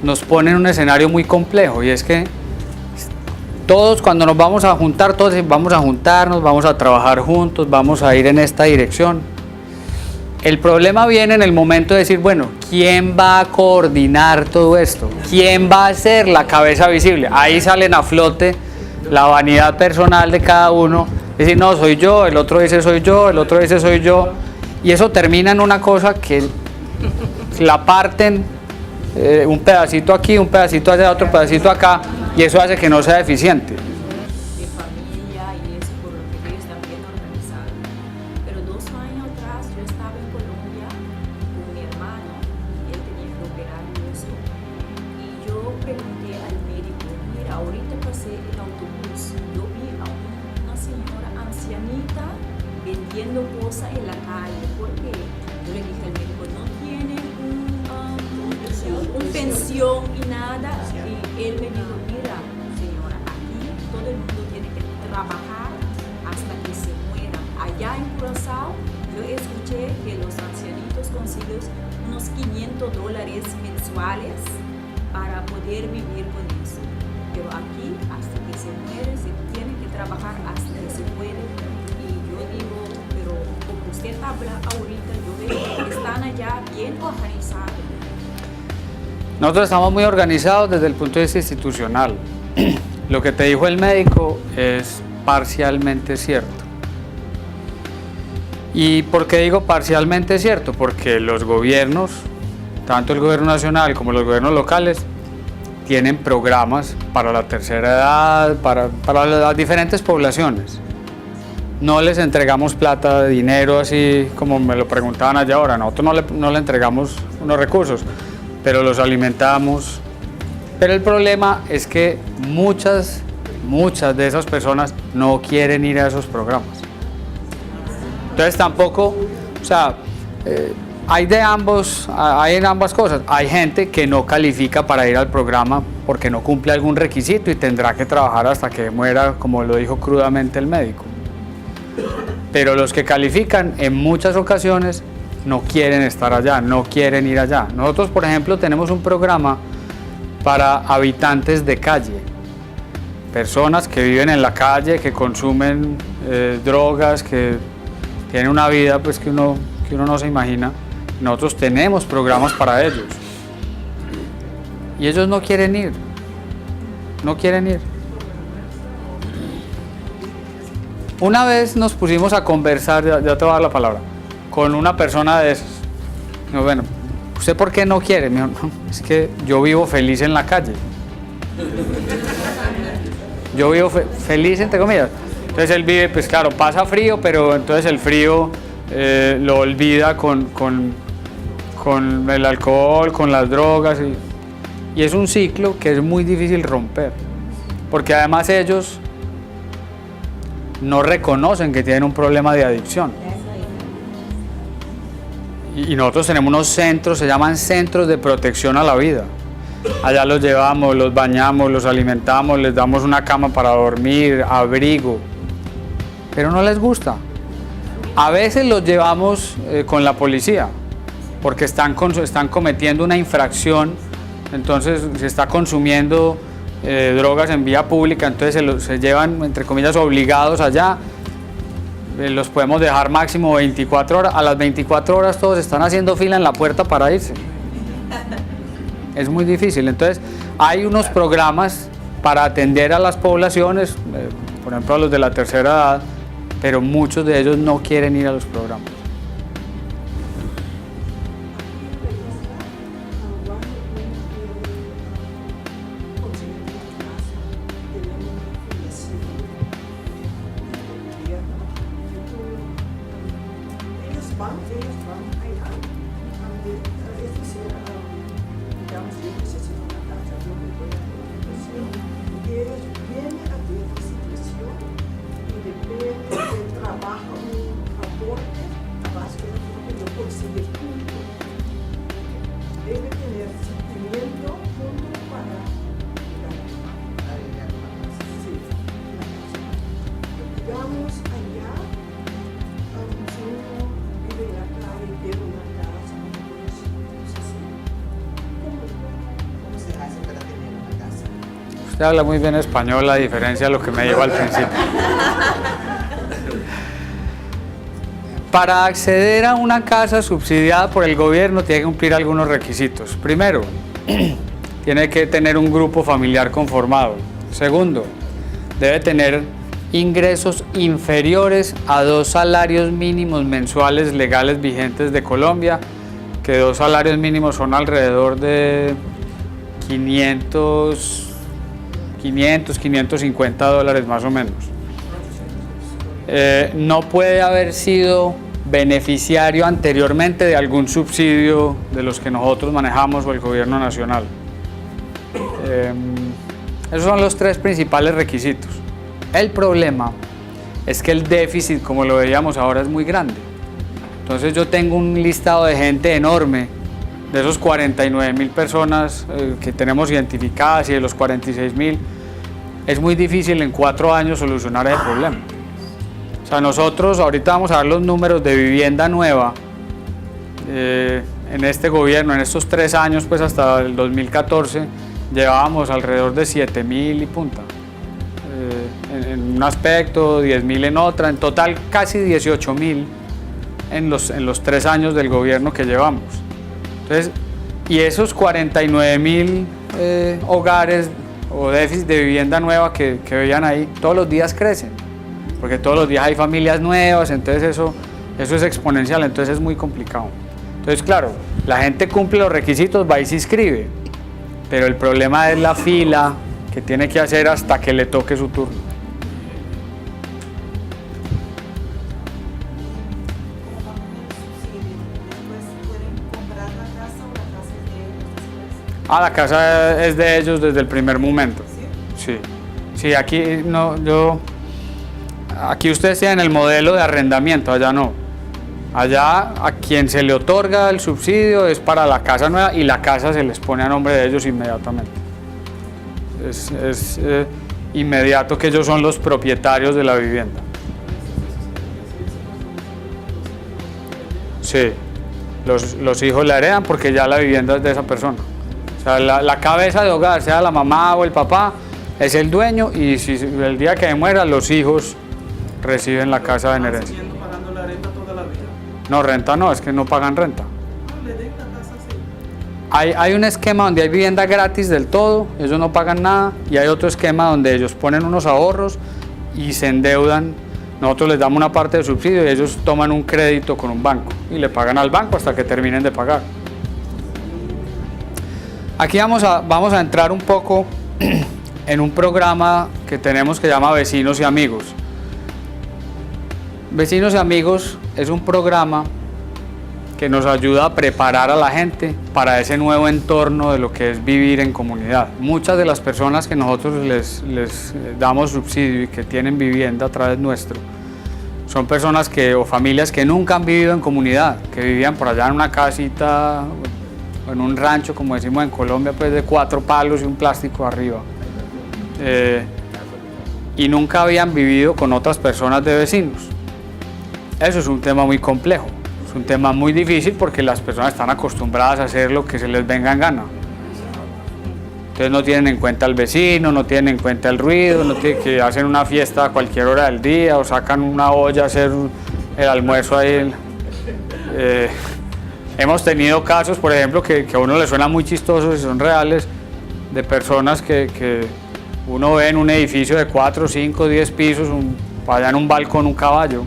nos pone en un escenario muy complejo, y es que todos cuando nos vamos a juntar, todos vamos a juntarnos, vamos a trabajar juntos, vamos a ir en esta dirección. El problema viene en el momento de decir, bueno, ¿quién va a coordinar todo esto? ¿Quién va a ser la cabeza visible? Ahí salen a flote la vanidad personal de cada uno. Decir, no, soy yo, el otro dice soy yo, el otro dice soy yo. Y eso termina en una cosa que la parten, un pedacito aquí, un pedacito allá, otro pedacito acá, y eso hace que no sea eficiente. De familia y eso por lo que ellos están bien organizados. Pero 2 años atrás yo estaba en Colombia con mi hermano, él tenía que operar y eso. Y yo pregunté al médico, mira, ahorita pasé el autobús, yo vi a una señora ancianita vendiendo cosas en la calle. ¿Por qué? Yo le dije al médico, no tiene un pensión y nada. Y él me dijo, mira, señora, aquí todo el mundo tiene que trabajar hasta que se muera. Allá en Curazao, yo escuché que los ancianitos consiguen unos $500 mensuales para poder vivir con eso. Pero aquí, hasta que se muere, se tiene que trabajar hasta que se puede. Y yo digo, pero como usted habla ahorita, yo veo que están allá bien organizados. Nosotros estamos muy organizados desde el punto de vista institucional. Lo que te dijo el médico es parcialmente cierto. ¿Y por qué digo parcialmente cierto? Porque los gobiernos, tanto el gobierno nacional como los gobiernos locales, tienen programas para la tercera edad, para las diferentes poblaciones. No les entregamos plata, dinero, así como me lo preguntaban allá ahora. Nosotros no le entregamos unos recursos, pero los alimentamos. Pero el problema es que muchas de esas personas no quieren ir a esos programas. Entonces tampoco, o sea, hay en ambas cosas. Hay gente que no califica para ir al programa porque no cumple algún requisito y tendrá que trabajar hasta que muera, como lo dijo crudamente el médico. Pero los que califican en muchas ocasiones no quieren estar allá, no quieren ir allá. Nosotros, por ejemplo, tenemos un programa para habitantes de calle, personas que viven en la calle, que consumen drogas, que tienen una vida pues, que uno no se imagina. Nosotros tenemos programas para ellos y ellos no quieren ir, no quieren ir. Una vez nos pusimos a conversar, ya te voy a dar la palabra, con una persona de esas. Digo, bueno, ¿usted por qué no quiere? Me dijo, no, es que yo vivo feliz en la calle. Yo vivo feliz, entre comillas. Entonces él vive, pues claro, pasa frío, pero entonces el frío lo olvida con el alcohol, con las drogas, y es un ciclo que es muy difícil romper, porque además ellos no reconocen que tienen un problema de adicción. Y nosotros tenemos unos centros, se llaman centros de protección a la vida. Allá los llevamos, los bañamos, los alimentamos, les damos una cama para dormir, abrigo, pero no les gusta. A veces los llevamos con la policía, porque están cometiendo una infracción, entonces se está consumiendo drogas en vía pública, entonces se llevan, entre comillas, obligados allá. Los podemos dejar máximo 24 horas, a las 24 horas todos están haciendo fila en la puerta para irse. Es muy difícil, entonces hay unos programas para atender a las poblaciones, por ejemplo a los de la tercera edad, pero muchos de ellos no quieren ir a los programas. Usted habla muy bien español, a diferencia de lo que me dijo al principio. Para acceder a una casa subsidiada por el gobierno tiene que cumplir algunos requisitos. Primero, tiene que tener un grupo familiar conformado. Segundo, debe tener ingresos inferiores a 2 salarios mínimos mensuales legales vigentes de Colombia, que 2 salarios mínimos son alrededor de 550 dólares más o menos. No puede haber sido beneficiario anteriormente de algún subsidio de los que nosotros manejamos o el gobierno nacional. Esos son los 3 principales requisitos. El problema es que el déficit, como lo veíamos ahora, es muy grande. Entonces yo tengo un listado de gente enorme, de esos 49.000 personas que tenemos identificadas y de los 46.000, es muy difícil en 4 años solucionar ese problema. O sea, nosotros ahorita vamos a ver los números de vivienda nueva en este gobierno, en estos 3 años, pues hasta el 2014, llevábamos alrededor de 7.000 y punta. En un aspecto, 10.000 en otra, en total casi 18.000 en los 3 años del gobierno que llevamos. Entonces, y esos 49.000 hogares o déficit de vivienda nueva que veían ahí, todos los días crecen, porque todos los días hay familias nuevas, entonces eso es exponencial, entonces es muy complicado. Entonces, claro, la gente cumple los requisitos, va y se inscribe, pero el problema es la fila que tiene que hacer hasta que le toque su turno. La casa es de ellos desde el primer momento. Sí, aquí aquí ustedes tienen el modelo de arrendamiento, allá no. Allá a quien se le otorga el subsidio es para la casa nueva y la casa se les pone a nombre de ellos inmediatamente. Es inmediato que ellos son los propietarios de la vivienda. Sí, los hijos la heredan porque ya la vivienda es de esa persona. O sea, la cabeza de hogar, sea la mamá o el papá, es el dueño, y si el día que muera, los hijos reciben la casa en herencia. ¿Siguiendo pagando la renta toda la vida? No, renta no, es que no pagan renta. ¿Le den la casa así? Hay un esquema donde hay vivienda gratis del todo, ellos no pagan nada, y hay otro esquema donde ellos ponen unos ahorros y se endeudan. Nosotros les damos una parte del subsidio y ellos toman un crédito con un banco y le pagan al banco hasta que terminen de pagar. Aquí vamos a entrar un poco en un programa que tenemos que se llama Vecinos y Amigos. Vecinos y Amigos es un programa que nos ayuda a preparar a la gente para ese nuevo entorno de lo que es vivir en comunidad. Muchas de las personas que nosotros les damos subsidio y que tienen vivienda a través nuestro, son personas o familias que nunca han vivido en comunidad, que vivían por allá en una casita o en un rancho, como decimos en Colombia, pues de 4 palos y un plástico arriba. Y nunca habían vivido con otras personas de vecinos. Eso es un tema muy complejo. Es un tema muy difícil porque las personas están acostumbradas a hacer lo que se les venga en gana. Entonces no tienen en cuenta al vecino, no tienen en cuenta el ruido, no tienen que hacen una fiesta a cualquier hora del día o sacan una olla a hacer el almuerzo ahí. Hemos tenido casos, por ejemplo, que a uno le suena muy chistosos y son reales, de personas que uno ve en un edificio de 4, 5, 10 pisos, allá en un balcón un caballo.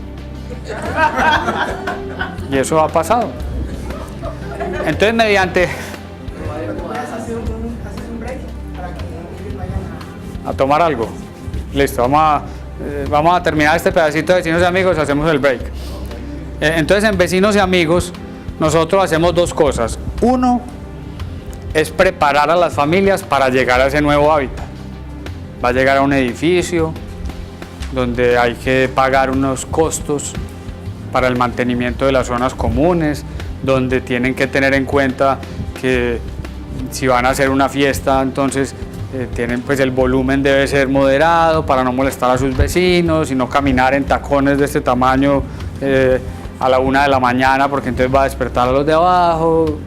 Y eso ha pasado. Entonces, mediante... a tomar algo. Listo, vamos a terminar este pedacito de Vecinos y Amigos, hacemos el break. Entonces, en Vecinos y Amigos, nosotros hacemos 2 cosas. Uno, es preparar a las familias para llegar a ese nuevo hábitat. Va a llegar a un edificio donde hay que pagar unos costos para el mantenimiento de las zonas comunes, donde tienen que tener en cuenta que si van a hacer una fiesta, entonces pues el volumen debe ser moderado para no molestar a sus vecinos y no caminar en tacones de este tamaño a la 1 de la mañana, porque entonces va a despertar a los de abajo,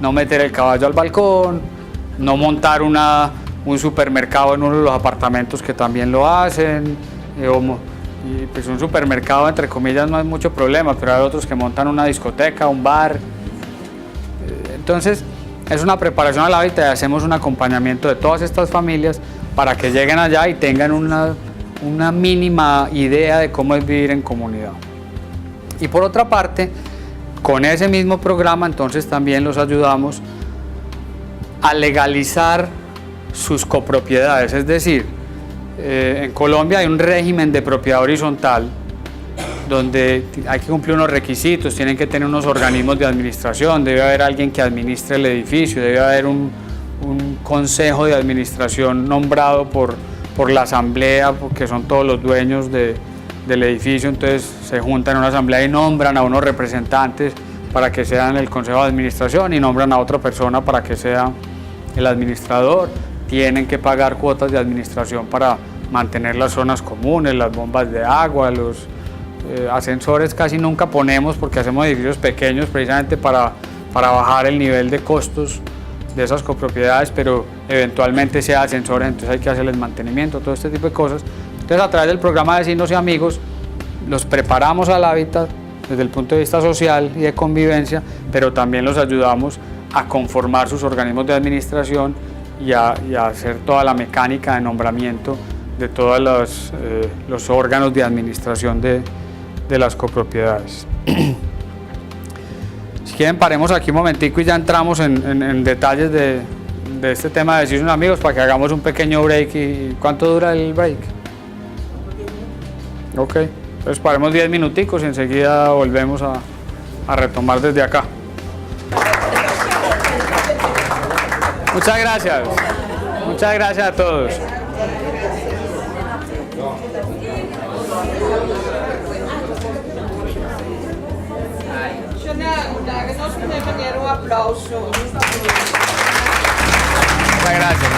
no meter el caballo al balcón, no montar un supermercado en uno de los apartamentos que también lo hacen, y pues un supermercado entre comillas no hay mucho problema, pero hay otros que montan una discoteca, un bar. Entonces es una preparación al hábitat y hacemos un acompañamiento de todas estas familias para que lleguen allá y tengan una mínima idea de cómo es vivir en comunidad. Y por otra parte, con ese mismo programa entonces también los ayudamos a legalizar sus copropiedades, es decir, en Colombia hay un régimen de propiedad horizontal donde hay que cumplir unos requisitos, tienen que tener unos organismos de administración, debe haber alguien que administre el edificio, debe haber un consejo de administración nombrado por la asamblea, porque son todos los dueños del edificio, entonces se juntan en una asamblea y nombran a unos representantes para que sean el consejo de administración y nombran a otra persona para que sea el administrador. Tienen que pagar cuotas de administración para mantener las zonas comunes, las bombas de agua, los ascensores casi nunca ponemos porque hacemos edificios pequeños precisamente para bajar el nivel de costos de esas copropiedades, pero eventualmente sea ascensores, entonces hay que hacerles mantenimiento, todo este tipo de cosas. Entonces a través del programa de Vecinos y Amigos los preparamos al hábitat desde el punto de vista social y de convivencia, pero también los ayudamos a conformar sus organismos de administración y a hacer toda la mecánica de nombramiento de todos los órganos de administración de las copropiedades. Si quieren paremos aquí un momentico y ya entramos en detalles de este tema de Vecinos y Amigos para que hagamos un pequeño break. ¿Y cuánto dura el break? Ok, entonces paremos 10 minuticos y enseguida volvemos a retomar desde acá. Muchas gracias. Muchas gracias a todos. Dagen oss kunde man ge aplauso. Muchas gracias.